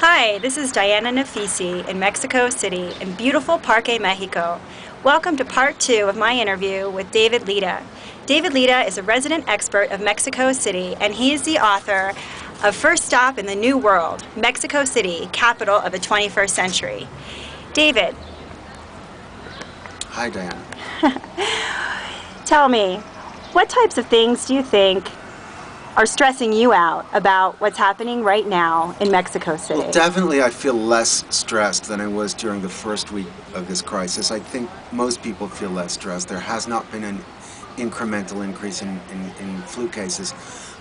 Hi, this is Diana Nafisi in Mexico City in beautiful Parque Mexico. Welcome to part 2 of my interview with David Lida. David Lida is a resident expert of Mexico City, and he is the author of First Stop in the New World, Mexico City, Capital of the 21st Century. David. Hi, Diana. Tell me, what types of things do you think are stressing you out about what's happening right now in Mexico City? Well, definitely I feel less stressed than I was during the first week of this crisis. I think most people feel less stressed. There has not been an incremental increase in flu cases.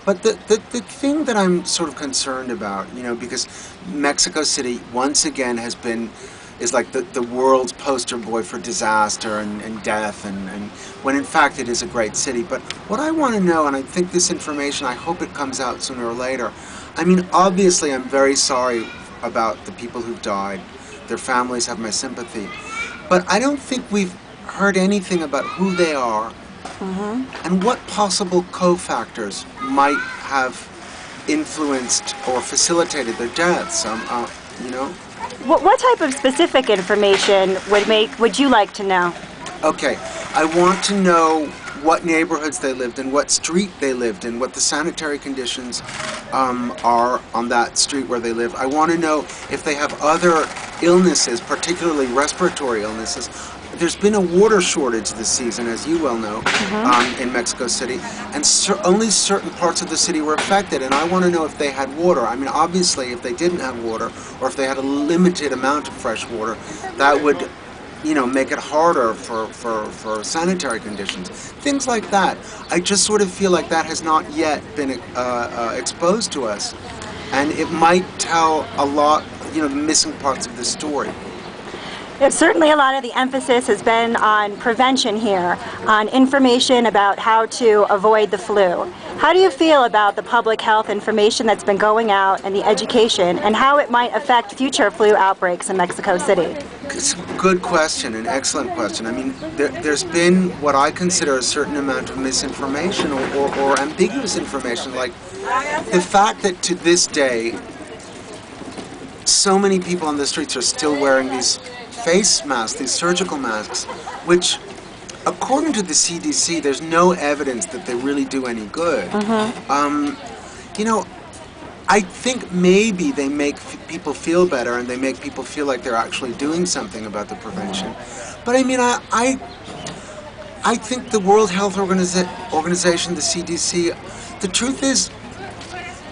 But the thing that I'm sort of concerned about, because Mexico City once again is like the world's poster boy for disaster and death, and when in fact it is a great city. But what I want to know, and I think this information, I hope it comes out sooner or later. I mean, obviously I'm very sorry about the people who've died. Their families have my sympathy. But I don't think we've heard anything about who they are and what possible cofactors might have influenced or facilitated their deaths. What type of specific information would you like to know? Okay, I want to know what neighborhoods they lived in, what street they lived in, what the sanitary conditions are on that street where they live. I want to know if they have other illnesses, particularly respiratory illnesses. There's been a water shortage this season, as you well know, in Mexico City, and only certain parts of the city were affected, and I want to know if they had water. I mean, obviously, if they didn't have water, or if they had a limited amount of fresh water, that would, make it harder for sanitary conditions. Things like that. I just sort of feel like that has not yet been exposed to us, and it might tell a lot, the missing parts of the story. Certainly a lot of the emphasis has been on prevention here, on information about how to avoid the flu. How do you feel about the public health information that's been going out and the education, and how it might affect future flu outbreaks in Mexico City? It's a good question, an excellent question. I mean, there's been what I consider a certain amount of misinformation or ambiguous information, like the fact that to this day, so many people on the streets are still wearing these face masks, these surgical masks, which, according to the CDC, there's no evidence that they really do any good. I think maybe they make people feel better and they make people feel like they're actually doing something about the prevention. But I mean, I think the World Health Organization, the CDC, the truth is,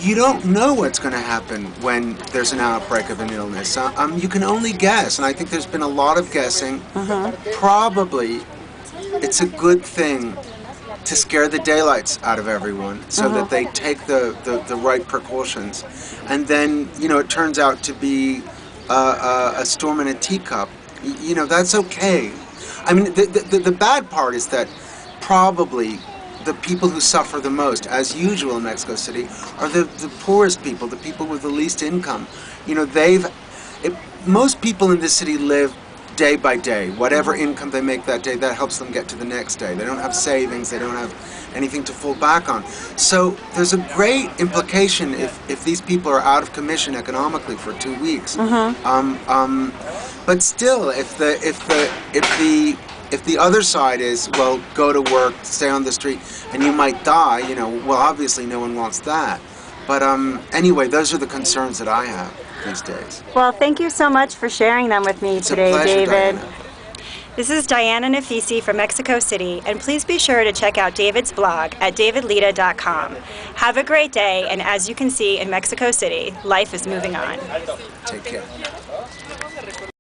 you don't know what's going to happen when there's an outbreak of an illness. You can only guess, and I think there's been a lot of guessing. Probably it's a good thing to scare the daylights out of everyone so that they take the right precautions. And then, it turns out to be a storm in a teacup. That's okay. I mean, the bad part is that probably the people who suffer the most, as usual in Mexico City, are the poorest people, the people with the least income. Most people in this city live day by day. Whatever income they make that day, that helps them get to the next day. They don't have savings, they don't have anything to fall back on. So there's a great implication if these people are out of commission economically for 2 weeks. But still, if the other side is, well, go to work, stay on the street, and you might die, well, obviously no one wants that. But anyway, those are the concerns that I have these days. Well, thank you so much for sharing them with me today, David. Diana. This is Diana Nafisi from Mexico City, and please be sure to check out David's blog at davidlida.com. Have a great day, and as you can see in Mexico City, life is moving on. Take care.